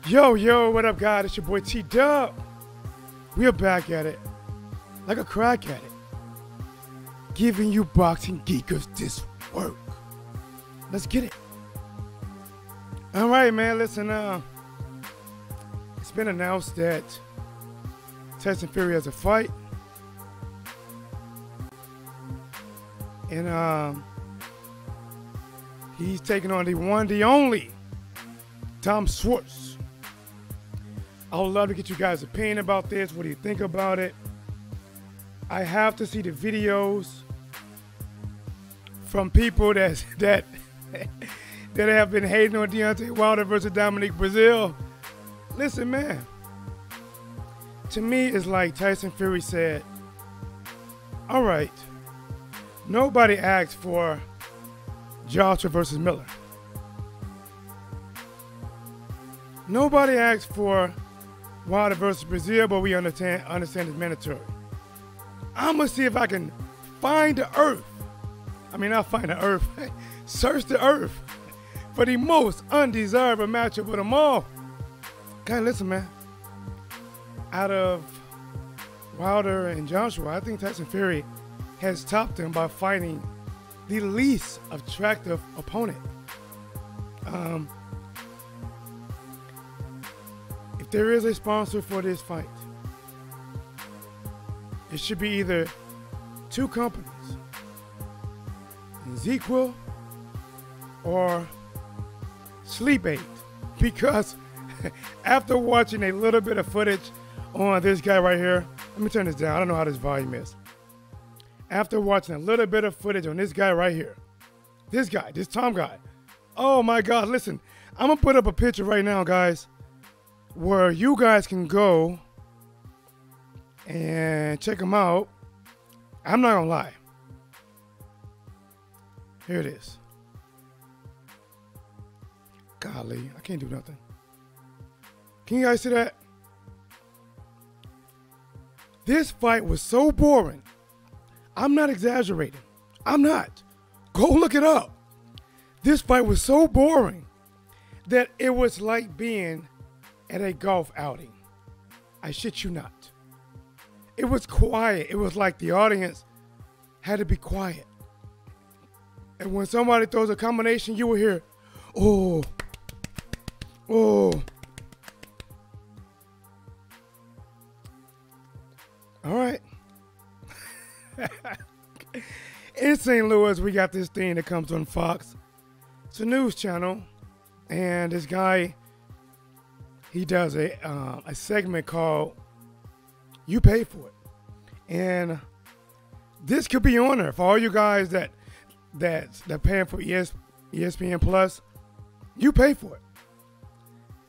Yo, what up, guys? It's your boy T-Dub. We are back at it, like a crack at it, giving you boxing geekers this work. Let's get it. All right, man. Listen, it's been announced that Tyson Fury has a fight, and he's taking on the one, the only Tom Schwarz. I would love to get you guys' opinion about this. What do you think about it? I have to see the videos from people that have been hating on Deontay Wilder versus Dominic Breazeale. Listen, man. To me, it's like Tyson Fury said, all right, nobody asked for Joshua versus Miller. Nobody asked for Wilder versus Breazeale, but we understand it's mandatory. I'm going to see if I can find the earth. I mean, not find the earth. Search the earth for the most undesirable matchup of them all. Okay, listen, man. Out of Wilder and Joshua, I think Tyson Fury has topped them by fighting the least attractive opponent. If there is a sponsor for this fight, it should be either two companies, Ezekiel or Sleep Aid, because after watching a little bit of footage on this guy right here, let me turn this down, I don't know how this volume is. After watching a little bit of footage on this guy right here, this Tom guy, oh my God, listen, I'm gonna put up a picture right now, guys, where you guys can go and check him out. I'm not gonna lie. Here it is. Golly, I can't do nothing. Can you guys see that? This fight was so boring. I'm not exaggerating. I'm not. Go look it up. This fight was so boring that it was like being at a golf outing. I shit you not. It was quiet. It was like the audience had to be quiet. And when somebody throws a combination, you will hear, oh, oh. All right. In St. Louis, we got this thing that comes on Fox. It's a news channel. And this guy, he does a segment called You Pay For It. And this could be on there for all you guys that paying for ESPN Plus. You pay for it.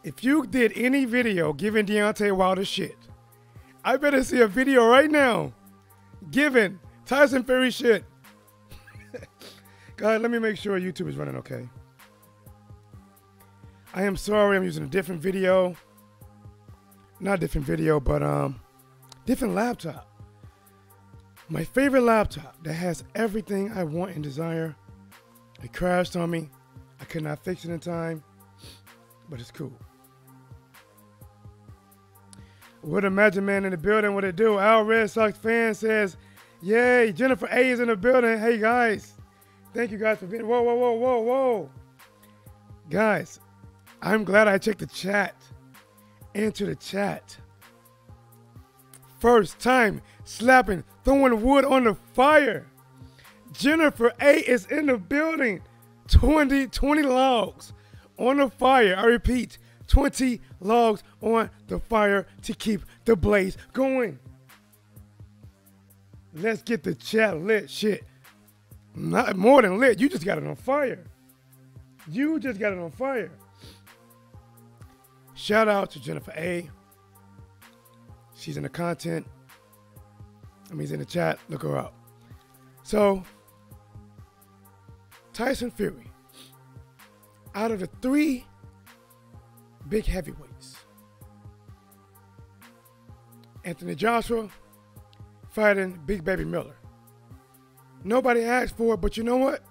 If you did any video giving Deontay Wilder shit, I better see a video right now giving Tyson Fury shit. Guys, let me make sure YouTube is running okay. I am sorry, I'm using a different video. Not different video, but different laptop. My favorite laptop that has everything I want and desire. It crashed on me. I could not fix it in time, but it's cool. What a Magic Man in the building, what it do? Our Red Sox fan says, yay, Jennifer A is in the building. Hey guys, thank you guys for being, whoa. Guys, I'm glad I checked the chat. Enter the chat. First time slapping, throwing wood on the fire. Jennifer A is in the building. 20 logs on the fire. I repeat, 20 logs on the fire to keep the blaze going. Let's get the chat lit. Shit. Not more than lit. You just got it on fire. You just got it on fire. Shout out to Jennifer A. She's in the content. I mean, he's in the chat. Look her up. So, Tyson Fury, out of the three big heavyweights, Anthony Joshua fighting Big Baby Miller. Nobody asked for it, but you know what?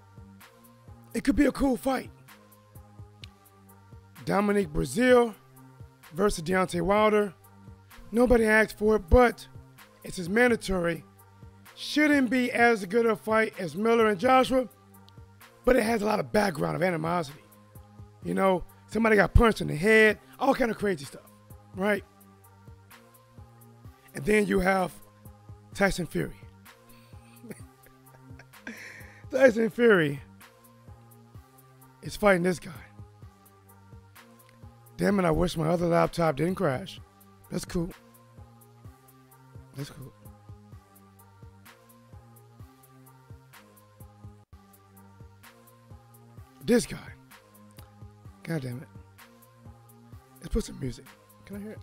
It could be a cool fight. Dominic Breazeale versus Deontay Wilder. Nobody asked for it, but it's just mandatory. Shouldn't be as good a fight as Miller and Joshua, but it has a lot of background of animosity. You know, somebody got punched in the head, all kind of crazy stuff, right? And then you have Tyson Fury. Tyson Fury is fighting this guy. Damn it, I wish my other laptop didn't crash. That's cool. That's cool. This guy. God damn it. Let's put some music. Can I hear it?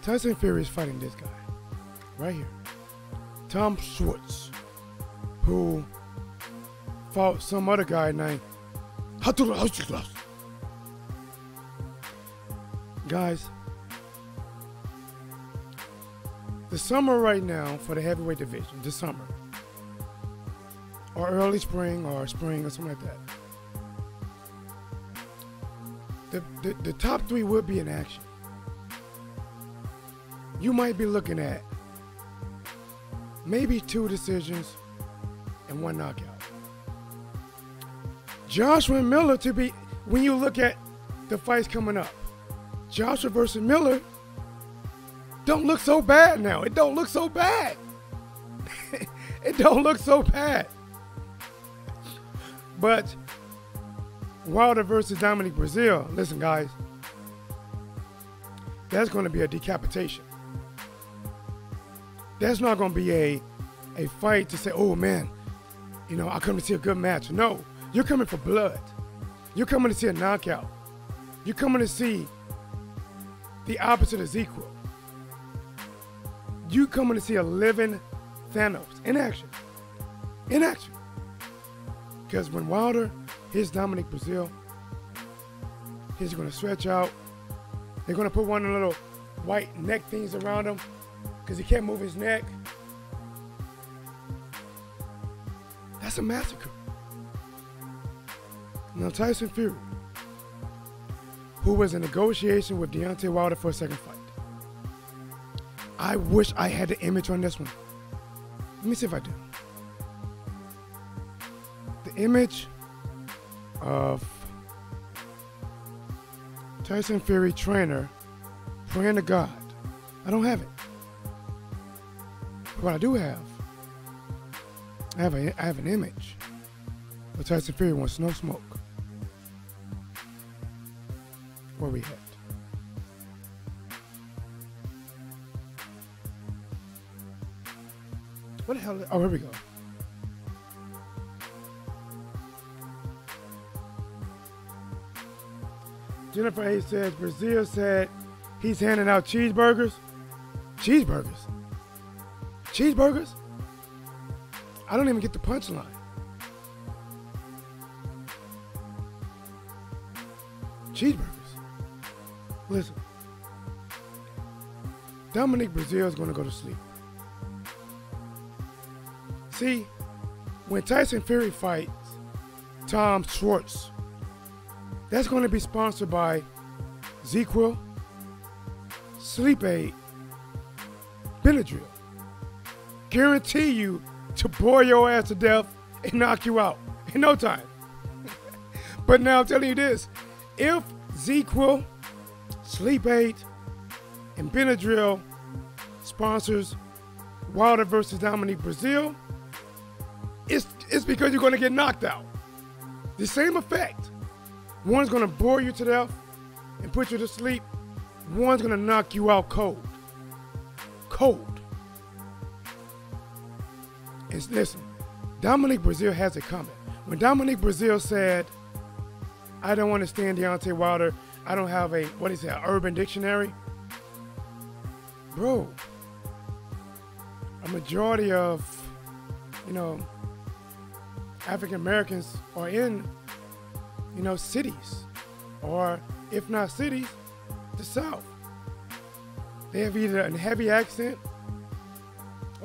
Tyson Fury is fighting this guy. Right here. Tom Schwarz. Who fought some other guy named Guys, the summer right now for the heavyweight division, this summer, or early spring or spring or something like that, the top three would be in action. You might be looking at maybe 2 decisions and 1 knockout. Joshua and Miller to be, when you look at the fights coming up, Joshua versus Miller don't look so bad now. It don't look so bad. It don't look so bad. But Wilder versus Dominic Brazil, listen guys, that's going to be a decapitation. That's not going to be a fight to say, oh man, you know, I come to see a good match. No, you're coming for blood. You're coming to see a knockout. You're coming to see the opposite of Ezekiel. You coming to see a living Thanos in action. In action. Because when Wilder hits Dominic Brazil, he's going to stretch out. They're going to put one of the little white neck things around him because he can't move his neck. That's a massacre. Now Tyson Fury, who was in negotiation with Deontay Wilder for a second fight. I wish I had the image on this one. Let me see if I do. The image of Tyson Fury trainer praying to God. I don't have it. But what I do have, I have an image of Tyson Fury wants no smoke. Where we at? What the hell? Oh, here we go. Jennifer A. says, Brazil said he's handing out cheeseburgers. Cheeseburgers? Cheeseburgers? I don't even get the punchline. Cheeseburgers. Listen. Dominic Brazil is going to go to sleep. See, when Tyson Fury fights Tom Schwarz, that's going to be sponsored by Ezekiel, Sleep Aid, Benadryl. Guarantee you to bore your ass to death and knock you out in no time. But now I'm telling you this, if Ezekiel, Sleep Aid, and Benadryl sponsors Wilder versus Dominic Brazil, it's because you're going to get knocked out. The same effect. One's going to bore you to death and put you to sleep. One's going to knock you out cold. Cold. And listen, Dominic Brazil has it coming. When Dominic Brazil said, I don't understand Deontay Wilder, I don't have a, what is that, urban dictionary? Bro, a majority of, African Americans are in, cities, or if not cities, the South. They have either a heavy accent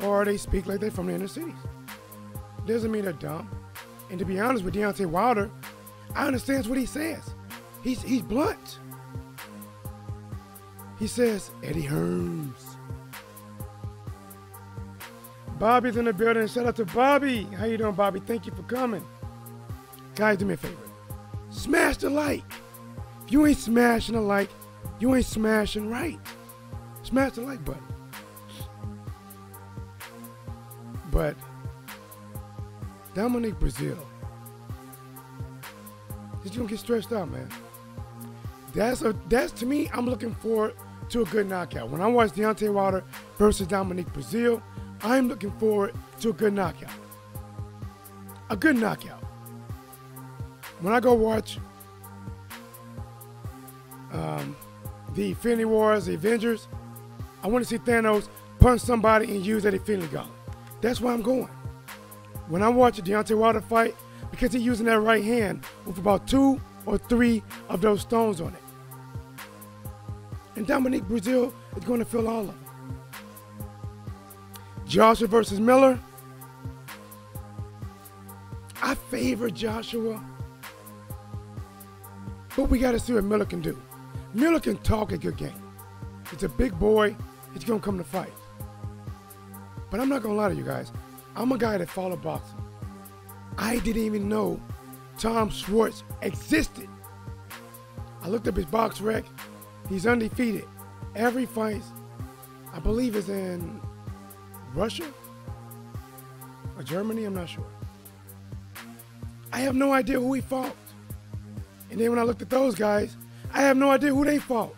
or they speak like they're from the inner cities. Doesn't mean they're dumb. And to be honest with Deontay Wilder, I understand what he says. He's blunt. He says, Eddie Hearns. Bobby's in the building. Shout out to Bobby. How you doing, Bobby? Thank you for coming. Guys, do me a favor. Smash the like. If you ain't smashing the like, you ain't smashing right. Smash the like button. But Dominic Brazil, he's gonna get stretched out, man. That's to me. I'm looking forward to a good knockout. When I watch Deontay Wilder versus Dominic Brazil, I'm looking forward to a good knockout. A good knockout. When I go watch the Infinity Wars, the Avengers, I want to see Thanos punch somebody and use that Infinity Gauntlet. That's why I'm going. When I watch a Deontay Wilder fight, because he's using that right hand with about 2 or 3 of those stones on it. And Dominic Brazil is going to feel all of them. Joshua versus Miller. I favor Joshua. But we got to see what Miller can do. Miller can talk a good game. He's a big boy. He's going to come to fight. But I'm not going to lie to you guys. I'm a guy that follow boxing. I didn't even know Tom Schwarz existed. I looked up his box rec. He's undefeated. Every fight, I believe, is in Russia or Germany. I'm not sure. I have no idea who he fought. And then when I looked at those guys, I have no idea who they fought.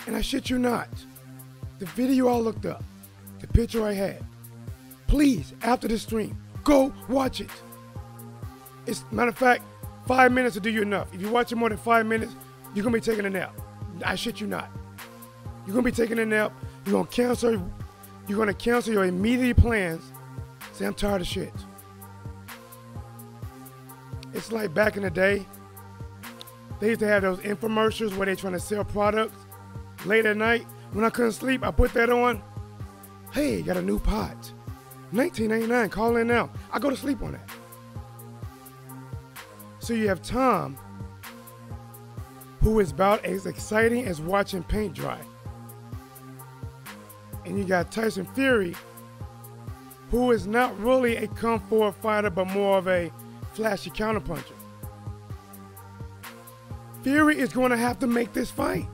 And I shit you not, the video I looked up, the picture I had, please, after the stream, go watch it. It's, matter of fact, 5 minutes will do you enough. If you watch it more than 5 minutes, you're going to be taking a nap. I shit you not. You're going to be taking a nap. You're going to cancel your immediate plans. Say, I'm tired of shit. It's like back in the day, they used to have those infomercials where they're trying to sell products. Late at night, when I couldn't sleep, I put that on. Hey, got a new pot. $19.99, call in now. I go to sleep on that. So you have Tom, who is about as exciting as watching paint dry. And you got Tyson Fury, who is not really a come forward fighter, but more of a flashy counterpuncher. Fury is going to have to make this fight.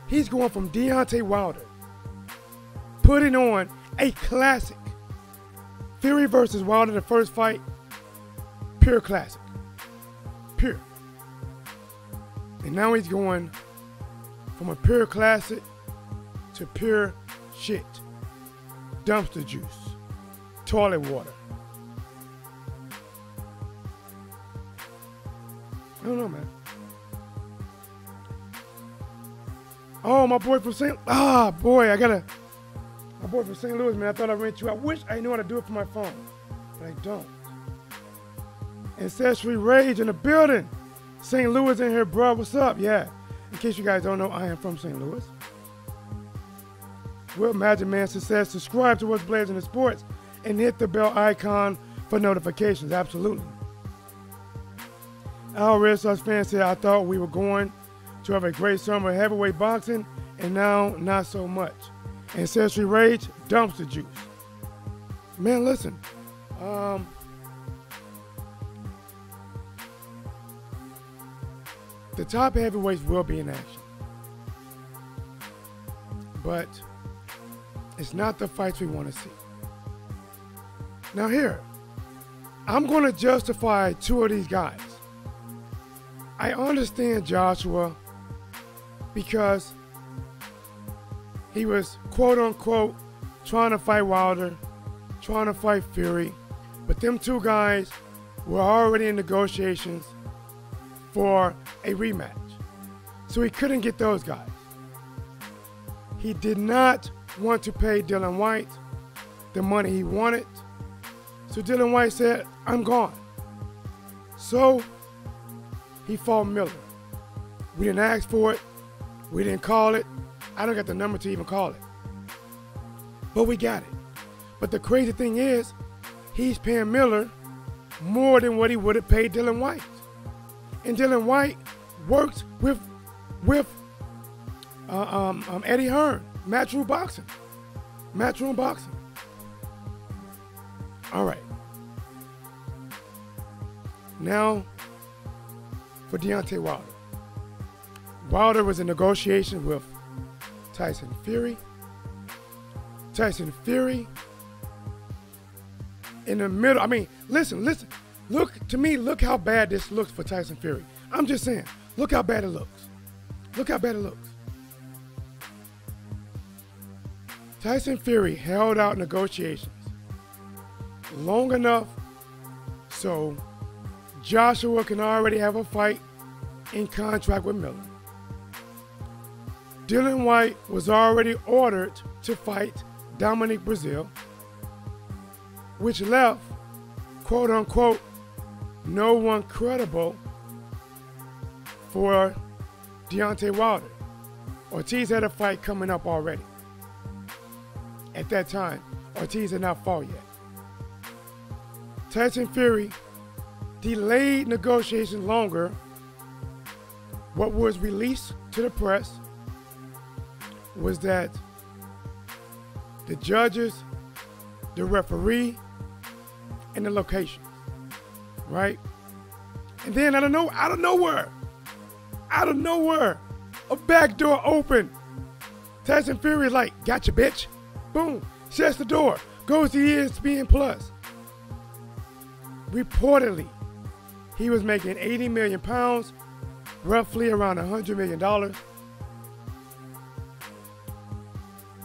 He's going from Deontay Wilder, putting on a classic. Fury versus Wilder, the first fight, pure classic. Pure. And now he's going from a pure classic to pure shit. Dumpster juice. Toilet water. I don't know, man. Oh, my boy from St. My boy from St. Louis, man. I thought I rent you. I wish I knew how to do it from my phone, but I don't. Ancestry Rage in the building. St. Louis in here, bro. What's up? Yeah. In case you guys don't know, I am from St. Louis. Will Magic Man Success. Subscribe to what's blazing in sports and hit the bell icon for notifications. Absolutely. Our Red Sox fan said, I thought we were going to have a great summer of heavyweight boxing, and now not so much. Ancestry Rage, dumpster juice. Man, listen. The top heavyweights will be in action. But it's not the fights we want to see. Now here, I'm going to justify 2 of these guys. I understand Joshua because he was, quote unquote, trying to fight Wilder, trying to fight Fury, but them 2 guys were already in negotiations for a rematch. So he couldn't get those guys. He did not want to pay Dylan White the money he wanted. So Dylan White said, I'm gone. So he fought Miller. We didn't ask for it. We didn't call it. I don't got the number to even call it. But we got it. But the crazy thing is, he's paying Miller more than what he would have paid Dylan White. And Dylan White works with Eddie Hearn, Matchroom Boxing. Matchroom Boxing. All right. Now for Deontay Wilder. Wilder was in negotiation with Tyson Fury. Tyson Fury in the middle. I mean, listen. Look how bad this looks for Tyson Fury. I'm just saying, look how bad it looks. Look how bad it looks. Tyson Fury held out negotiations long enough so Joshua can already have a fight in contract with Miller. Dylan White was already ordered to fight Dominic Breazeale, which left, quote unquote, no one credible for Deontay Wilder. Ortiz had a fight coming up already. At that time, Ortiz had not fought yet. Tyson Fury delayed negotiations longer. What was released to the press was that the judges, the referee, and the locations, right? And then out of nowhere, a back door opened. Tyson Fury like, gotcha, bitch. Boom, shuts the door, goes to ESPN Plus. Reportedly, he was making 80 million pounds, roughly around $100 million,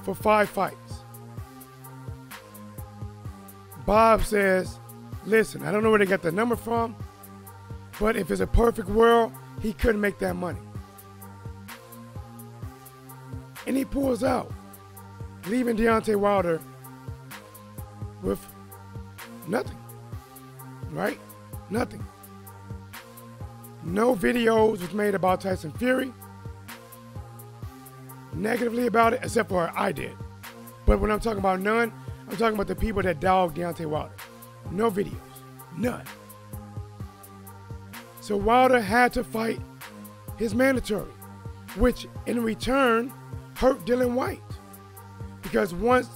for 5 fights. Bob says, listen, I don't know where they got the number from, but if it's a perfect world, he couldn't make that money. And he pulls out, leaving Deontay Wilder with nothing, right? Nothing. No videos was made about Tyson Fury, negatively about it, except for I did. But when I'm talking about none, I'm talking about the people that dogged Deontay Wilder. No videos, none. So Wilder had to fight his mandatory, which in return hurt Dylan White. Because once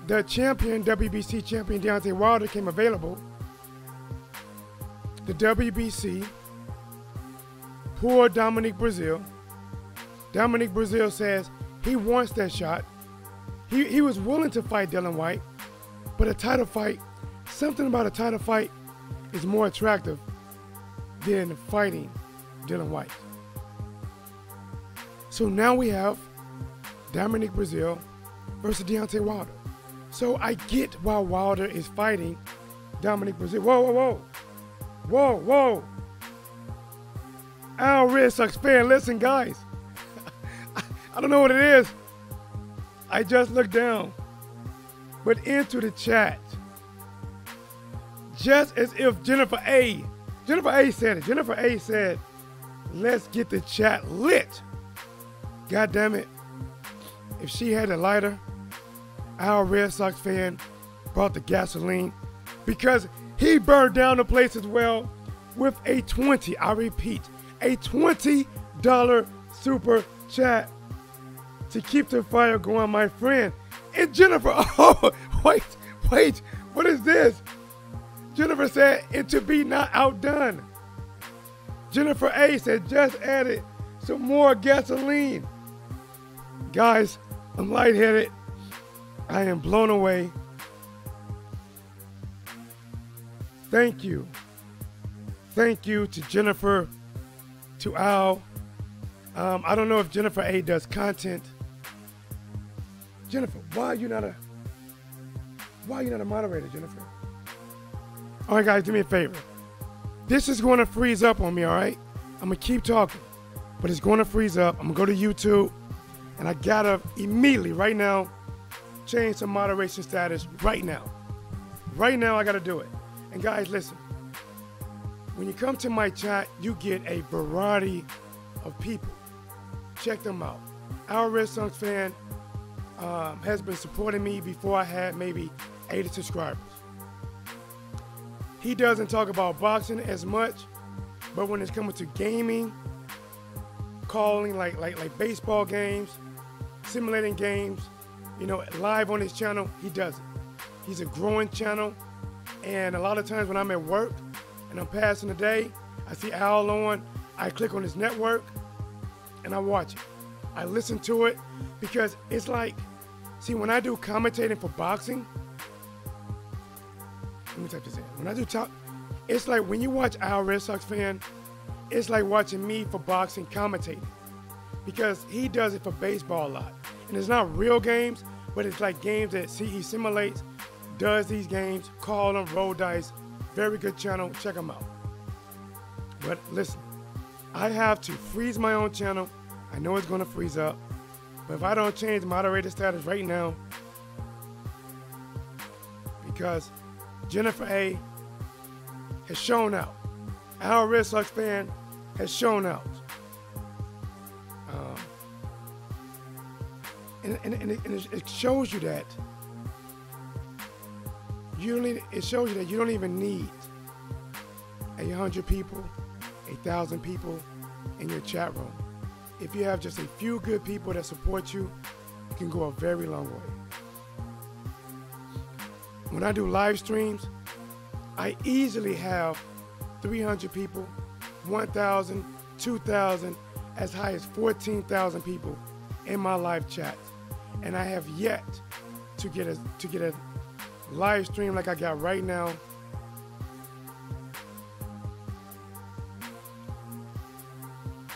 the champion, WBC champion Deontay Wilder came available, the WBC pulled Dominic Breazeale. Dominic Breazeale says he wants that shot. He was willing to fight Dylan White, but a title fight, something about a title fight is more attractive than fighting Dylan White. So now we have Dominic Breazeale versus Deontay Wilder. So I get why Wilder is fighting Dominic Breazeale. Whoa. Al Red Sox fan, listen guys. I don't know what it is. I just looked down, but into the chat. Just as if Jennifer A said it. Jennifer A said, let's get the chat lit. God damn it. If she had a lighter, our Red Sox fan brought the gasoline because he burned down the place as well with a I repeat, a $20 super chat to keep the fire going, my friend. And Jennifer, oh, wait, what is this? Jennifer said, and to be not outdone. Jennifer A said, just added some more gasoline. Guys, I'm lightheaded. I am blown away. Thank you. Thank you to Jennifer, to Al. I don't know if Jennifer A does content. Jennifer, why are you not a moderator, Jennifer? All right, guys, do me a favor. This is going to freeze up on me, all right? I'm going to keep talking, but it's going to freeze up. I'm going to go to YouTube, and I got to immediately, right now, change some moderation status right now. Right now, I got to do it. And guys, listen. When you come to my chat, you get a variety of people. Check them out. Our Red Sox fan has been supporting me before I had maybe 80 subscribers. he doesn't talk about boxing as much, but when it's coming to gaming, calling like baseball games, simulating games, you know, live on his channel, he does it. He's a growing channel, and a lot of times when I'm at work and I'm passing the day, I see Al on, I click on his network and I watch it. I listen to it because it's like, see, when I do commentating for boxing, let me type this in. When I do talk, it's like when you watch Al Red Sox fan, it's like watching me for boxing commentating, because he does it for baseball a lot. And it's not real games, but it's like games that he simulates, does these games, call them, roll dice. Very good channel, check him out. But listen, I have to freeze my own channel. I know it's gonna freeze up, but if I don't change moderator status right now, because Jennifer A has shown out. Our Red Sox fan has shown out. And it shows you that you don't need, it shows you that you don't even need 100 people, 1,000 people in your chat room. If you have just a few good people that support you, you can go a very long way. When I do live streams, I easily have 300 people, 1,000, 2,000, as high as 14,000 people in my live chat. And I have yet to get a live stream like I got right now.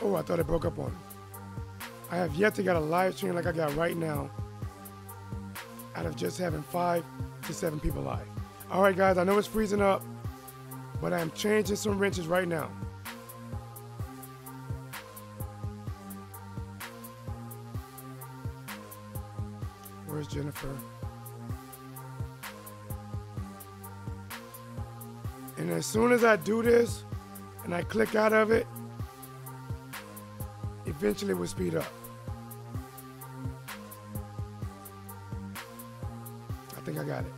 Oh, I thought it broke up on me. I have yet to get a live stream like I got right now out of just having 5 to 7 people live. All right, guys, I know it's freezing up, but I'm changing some wrenches right now. Where's Jennifer? And as soon as I do this and I click out of it, eventually it will speed up. I think I got it.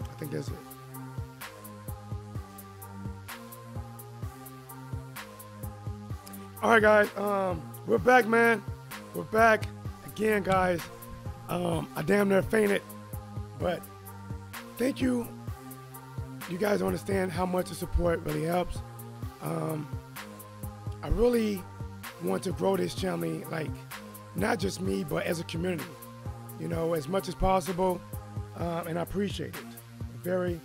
I think that's it. All right, guys, we're back, man. We're back again, guys. I damn near fainted, but thank you. You guys don't understand how much the support really helps. I really want to grow this channel, like not just me, but as a community, you know, as much as possible, and I appreciate it very,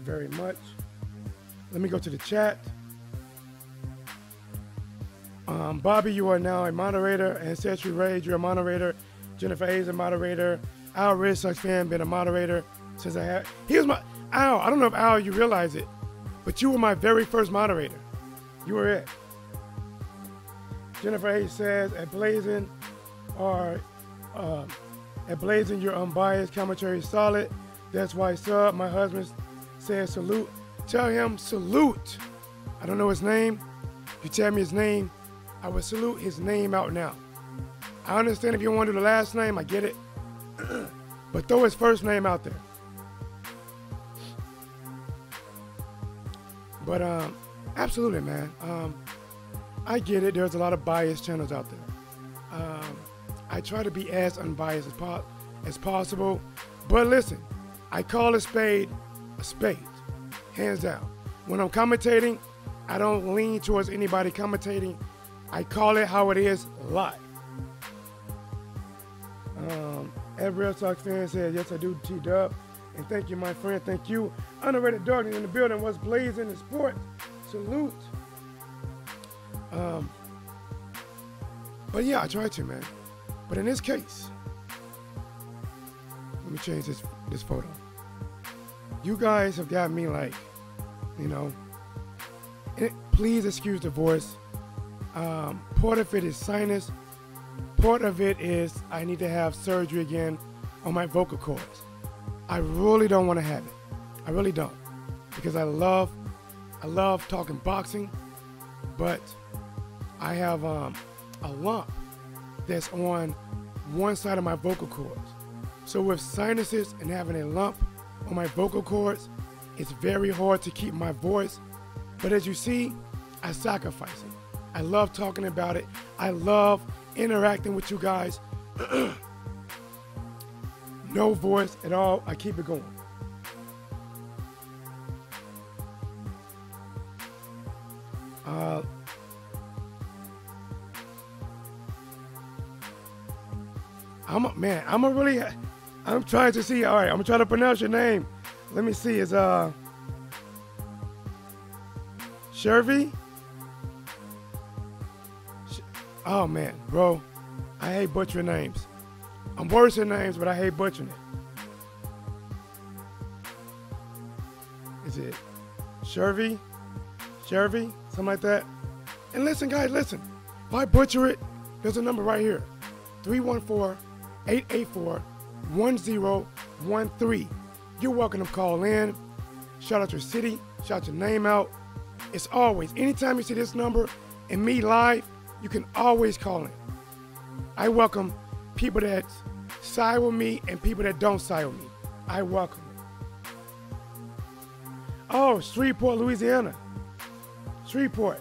very much. Let me go to the chat. Bobby, you are now a moderator. Ancestry Rage, you're a moderator. Jennifer A is a moderator. Al Red Sox fan, been a moderator since I had. He was my Al. I don't know if Al, you realize it, but you were my very first moderator. You were it. Jennifer A says at Blazing, your unbiased commentary is solid. That's why sub. My husband says salute. Tell him salute. I don't know his name. If you tell me his name, I will salute his name out now. I understand if you want to do the last name, I get it. But throw his first name out there. But absolutely, man. I get it. There's a lot of biased channels out there. I try to be as unbiased as possible. But listen, I call a spade, hands down. When I'm commentating, I don't lean towards anybody commentating. I call it how it is live. Ed Red Sox fan said, yes, I do, T-Dub. And thank you, my friend. Thank you. Underrated Darkness in the building. Was blazing in sports. Salute. But yeah, I try to, man. But in this case, let me change this photo. You guys have got me like, you know, please excuse the voice. Part of it is sinus. Part of it is I need to have surgery again on my vocal cords. I really don't want to have it. I really don't, because I love talking boxing, but I have a lump that's on one side of my vocal cords. So with sinuses and having a lump on my vocal cords, It's very hard to keep my voice, but as you see, I sacrifice it. I love talking about it. I love interacting with you guys. No voice at all. I keep it going. I'm trying to see. All right, I'm trying to pronounce your name. Let me see. It's Shervy? Oh man, bro. I hate butchering names. I'm worse at names, but I hate butchering it. Is it Shervy? Shervy? Something like that? And listen, guys, listen. If I butcher it, there's a number right here. 314-884-1013. You're welcome to call in. Shout out your city. Shout your name out. It's always, anytime you see this number and me live, you can always call in. I welcome people that side with me and people that don't side with me. I welcome it. Oh, Shreveport, Louisiana. Shreveport.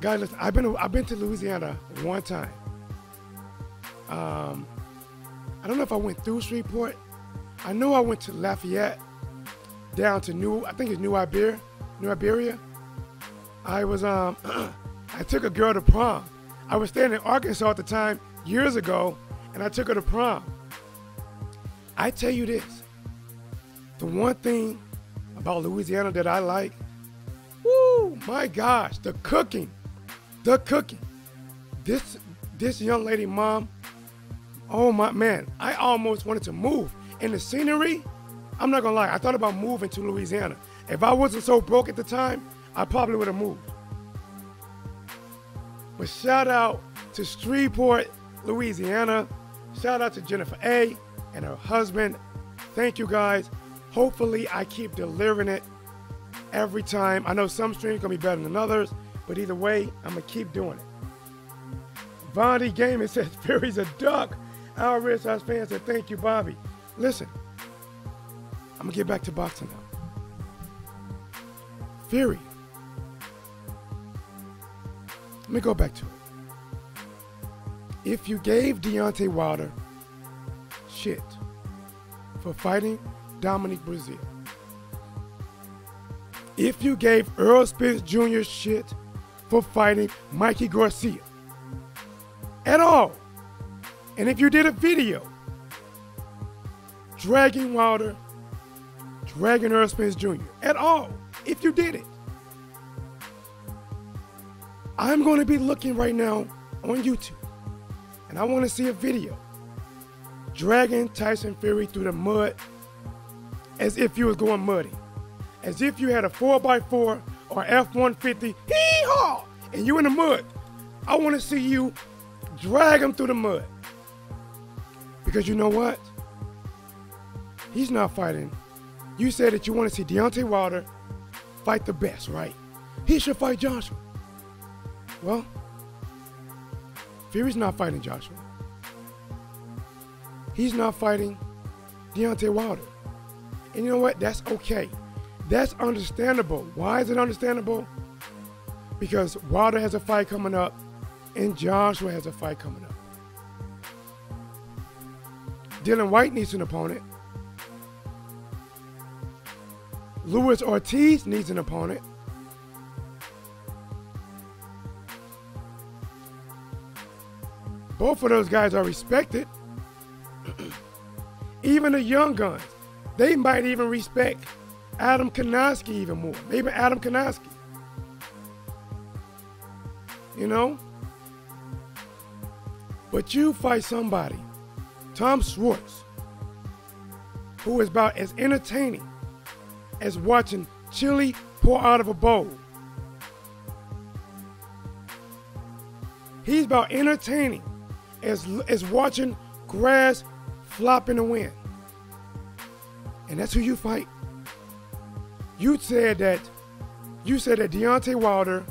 Guys, listen, I've been to Louisiana one time. I don't know if I went through Shreveport. I know I went to Lafayette, down to New Iberia. I was I took a girl to prom. I was staying in Arkansas at the time, years ago, and I took her to prom. I tell you this, the one thing about Louisiana that I like, woo, my gosh, the cooking. This young lady mom, oh my man, I almost wanted to move. And the scenery, I'm not gonna lie, I thought about moving to Louisiana. If I wasn't so broke at the time, I probably would have moved. But shout out to Shreveport, Louisiana. Shout out to Jennifer A. and her husband. Thank you guys. Hopefully I keep delivering it every time. I know some streams gonna be better than others, but either way, I'm gonna keep doing it. Vondi Gaming says Fury's a duck. Our Red Sox fans said thank you, Bobby. Listen, I'm gonna get back to boxing now. Fury. Let me go back to it. If you gave Deontay Wilder shit for fighting Dominic Breazeale, if you gave Earl Spence Jr. shit for fighting Mikey Garcia at all, and if you did a video dragging Wilder, dragging Earl Spence Jr. at all, if you did it, I'm going to be looking right now on YouTube, and I want to see a video dragging Tyson Fury through the mud as if you was going muddy, as if you had a 4x4 or F-150, hee-haw, and you in the mud. I want to see you drag him through the mud. Because you know what? He's not fighting. You said that you want to see Deontay Wilder fight the best, right? He should fight Joshua. Well, Fury's not fighting Joshua. He's not fighting Deontay Wilder. And you know what? That's okay. That's understandable. Why is it understandable? Because Wilder has a fight coming up and Joshua has a fight coming up. Dylan White needs an opponent. Luis Ortiz needs an opponent. Both of those guys are respected. Even the young guns, they might even respect Adam Konoski even more. Maybe Adam Konoski. You know? But you fight somebody, Tom Schwarz, who is about as entertaining as watching chili pour out of a bowl. He's about entertaining as watching grass flop in the wind. And that's who you fight. You said that Deontay Wilder,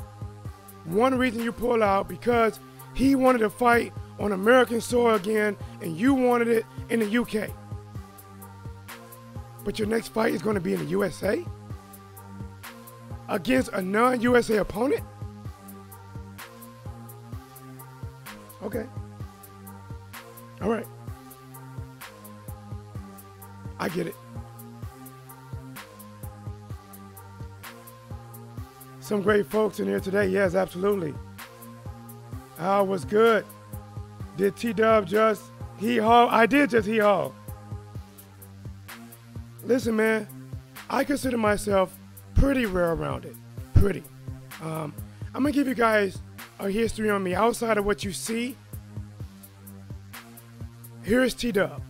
one reason you pulled out because he wanted to fight on American soil again and you wanted it in the UK. but your next fight is going to be in the USA? Against a non-USA opponent? Okay. All right. I get it. Some great folks in here today. Yes, absolutely. Was good. Did T-Dub just hee-haw? I did just hee-haw. Listen, man, I consider myself pretty rare-rounded. Pretty. I'm going to give you guys a history on me outside of what you see. Here's T-Dub.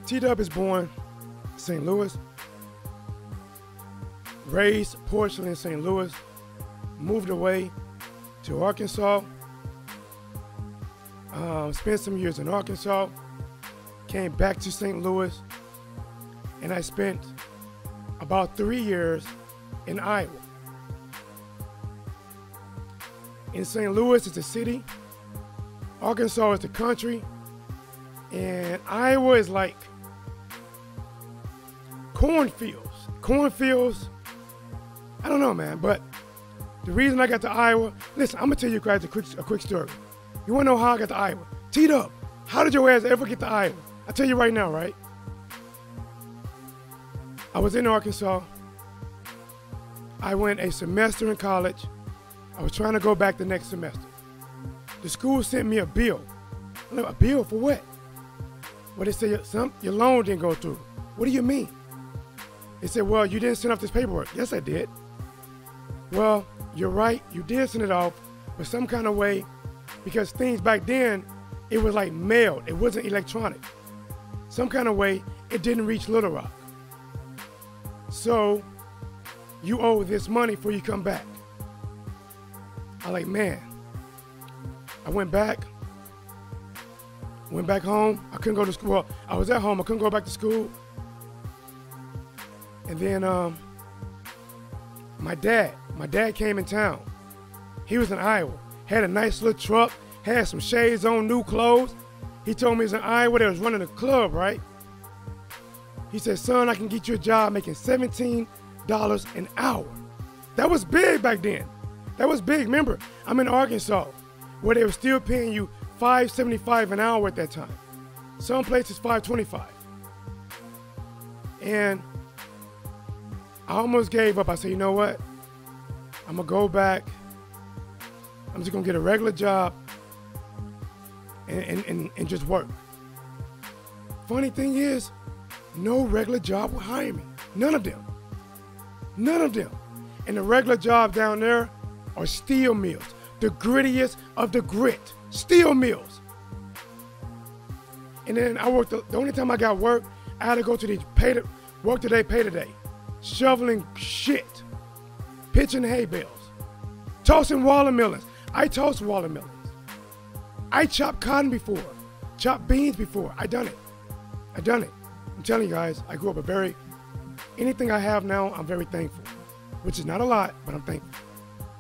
T-Dub is born in St. Louis, raised partially in St. Louis, moved away to Arkansas, spent some years in Arkansas, came back to St. Louis, and I spent about 3 years in Iowa. In St. Louis, it's a city. Arkansas is the country. And Iowa is like cornfields. Cornfields, I don't know, man. But the reason I got to Iowa, listen, I'm going to tell you guys a quick story. You want to know how I got to Iowa? T-Dub, how did your ass ever get to Iowa? I'll tell you right now, right? I was in Arkansas. I went a semester in college. I was trying to go back the next semester. The school sent me a bill. I'm like, a bill for what? Well, they said, your loan didn't go through. What do you mean? They said, well, you didn't send off this paperwork. Yes, I did. Well, you're right. You did send it off, but some kind of way, because things back then, it was like mailed. It wasn't electronic. Some kind of way, it didn't reach Little Rock. So, you owe this money before you come back. I'm like, man. I went back home. I couldn't go to school. Well, I was at home. I couldn't go back to school. And then my dad came in town. He was in Iowa. Had a nice little truck. Had some shades on, new clothes. He told me he was in Iowa. They was running a club, right? He said, son, I can get you a job making $17 an hour. That was big back then. That was big. Remember, I'm in Arkansas, where they were still paying you $5.75 an hour at that time. Some places $5.25. And I almost gave up. I said, you know what? I'm going to go back. I'm just going to get a regular job and just work. Funny thing is, no regular job will hire me. None of them. None of them. And the regular jobs down there are steel mills. The grittiest of the grit. Steel mills. And then I worked, the only time I got work, I had to go to these work today, pay today. Shoveling shit. Pitching hay bales. Tossing watermelons. I tossed watermelons. I chopped cotton before. Chopped beans before. I done it. I'm telling you guys, I grew up anything I have now, I'm very thankful. Which is not a lot, but I'm thankful.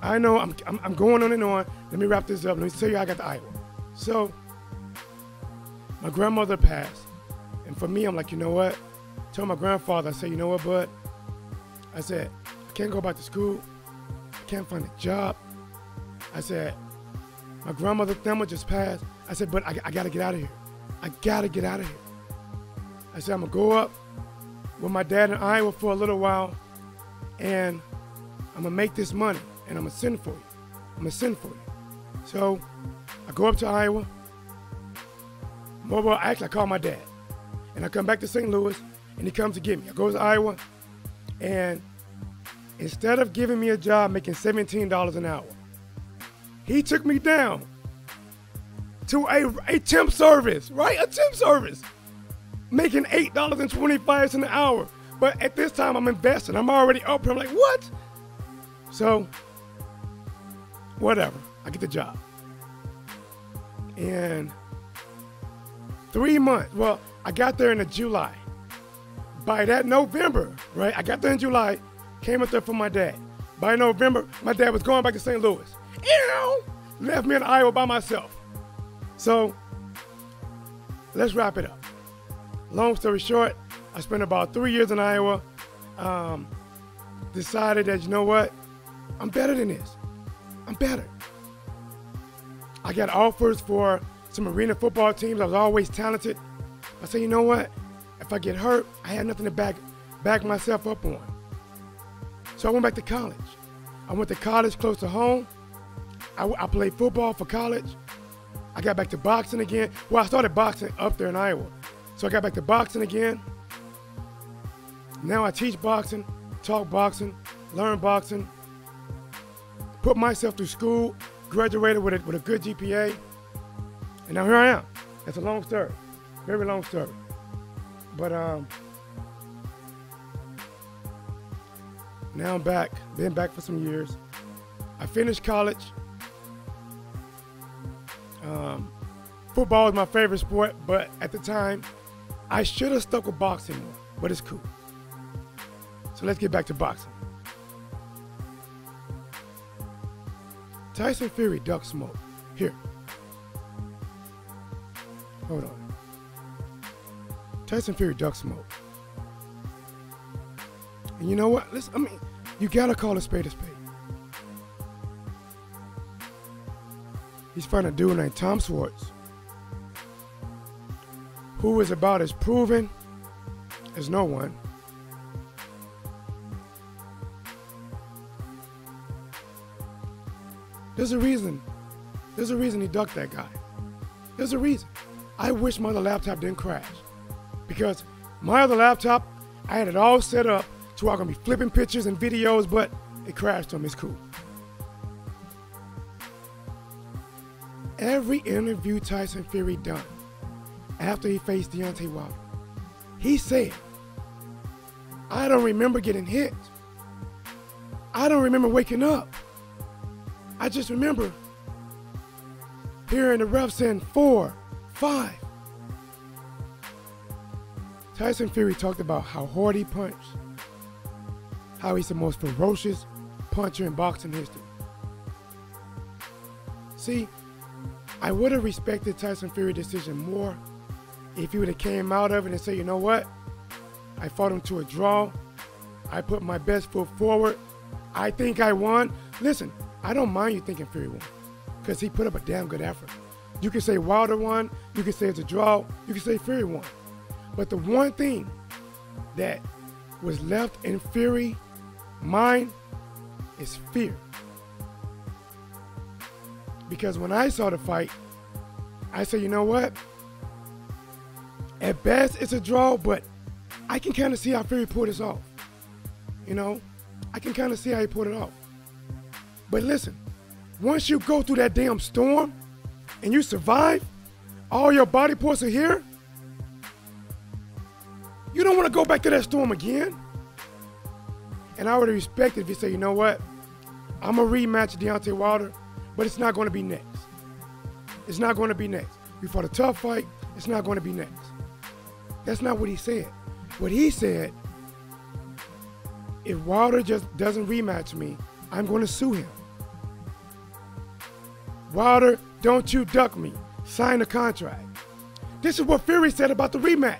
I know I'm going on and on. Let me wrap this up. Let me tell you how I got to Iowa. So, my grandmother passed. And for me, I'm like, you know what? I told my grandfather, I said, you know what, bud? I said, I can't go back to school. I can't find a job. I said, my grandmother Thelma just passed. I said, but I got to get out of here. I got to get out of here. I said, I'm going to go up with my dad in Iowa for a little while, and I'm going to make this money, and I'm going to send for you. So I go up to Iowa. Actually, I call my dad. And I come back to St. Louis, and he comes to get me. I go to Iowa, and instead of giving me a job making $17 an hour, he took me down to a temp service, right? A temp service. Making $8.25 an hour. But at this time, I'm investing. I'm already up here. I'm like, what? So, whatever. I get the job. And 3 months. Well, I got there in July. By that November, right? I got there in July. Came up there for my dad. By November, my dad was going back to St. Louis. Left me in Iowa by myself. So, let's wrap it up. Long story short, I spent about 3 years in Iowa. Decided that, you know what? I'm better than this. I'm better. I got offers for some arena football teams. I was always talented. I said, you know what? If I get hurt, I had nothing to back myself up on. So I went back to college. I went to college close to home. I played football for college. I got back to boxing again. Well, I started boxing up there in Iowa. So I got back to boxing again. Now I teach boxing, talk boxing, learn boxing, put myself through school, graduated with a good GPA, and now here I am. It's a long story, very long story. But now I'm back, been back for some years. I finished college. Football is my favorite sport, but at the time, I should have stuck with boxing more, but it's cool. So let's get back to boxing. Tyson Fury duck smoke. Here. Hold on. Tyson Fury duck smoke. And you know what? Listen, you gotta call a spade a spade. He's fighting a dude named Tom Schwarz, who is about as proven as no one. There's a reason he ducked that guy. There's a reason. I wish my other laptop didn't crash, because my other laptop, I had it all set up to where I'm gonna be flipping pictures and videos, but it crashed on me. It's cool. Every interview Tyson Fury done after he faced Deontay Wilder, he said, I don't remember getting hit. I don't remember waking up. I just remember hearing the ref saying 4, 5. Tyson Fury talked about how hard he punched, how he's the most ferocious puncher in boxing history. See, I would have respected Tyson Fury's decision more if he would have came out of it and said, you know what? I fought him to a draw. I put my best foot forward. I think I won. Listen, I don't mind you thinking Fury won, because he put up a damn good effort. You can say Wilder won. You can say it's a draw. You can say Fury won. But the one thing that was left in Fury's mind is fear. Because when I saw the fight, I said, you know what? At best, it's a draw, but I can kind of see how Fury pulled this off. You know, I can kind of see how he pulled it off. But listen, once you go through that damn storm and you survive, all your body parts are here, you don't want to go back to that storm again. And I would respect it if you say, you know what? I'm going to rematch Deontay Wilder, but it's not going to be next. It's not going to be next. We fought a tough fight. It's not going to be next. That's not what he said. What he said, if Wilder just doesn't rematch me, I'm going to sue him. Wilder, don't you duck me. Sign the contract. This is what Fury said about the rematch.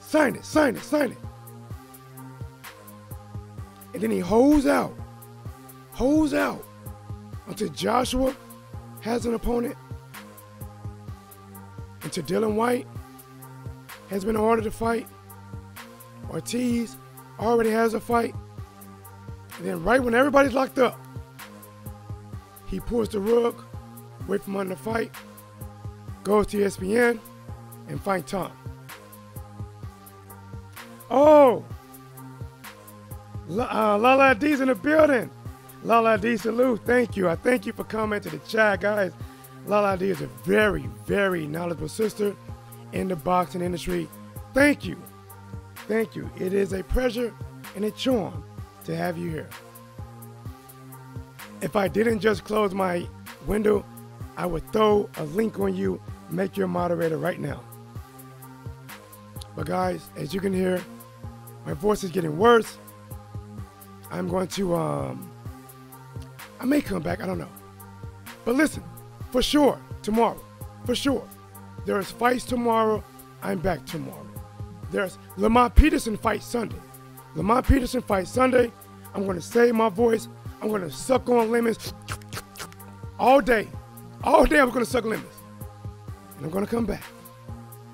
Sign it, sign it, sign it. And then he holds out until Joshua has an opponent, until Dylan White has been ordered to fight, Ortiz already has a fight, and then right when everybody's locked up, he pulls the rug away from under the fight, goes to ESPN, and fights Tom. Oh, Lala D's in the building. Lala D, salute. Thank you. I thank you for coming to the chat, guys. Lala D is a very, very knowledgeable sister in the boxing industry. Thank you. Thank you. It is a pleasure and a charm to have you here. If I didn't just close my window, I would throw a link on you, make you a moderator right now. But guys, as you can hear, my voice is getting worse. I'm going to, I may come back, I don't know. But listen, for sure, tomorrow, for sure. There is fights tomorrow, I'm back tomorrow. There's Lamont Peterson fight Sunday. Lamont Peterson fight Sunday. I'm going to save my voice. I'm going to suck on lemons all day. All day I'm going to suck lemons. And I'm going to come back.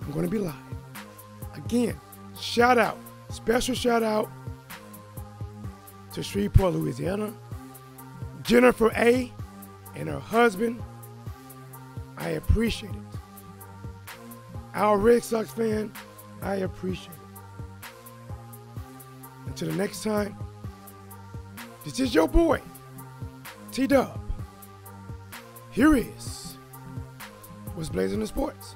I'm going to be live. Again, shout out, special shout out to Shreveport, Louisiana. Jennifer A. and her husband. I appreciate it. Our Red Sox fan, I appreciate it. Until the next time, this is your boy, T-Dub. Here is what's blazing in sports.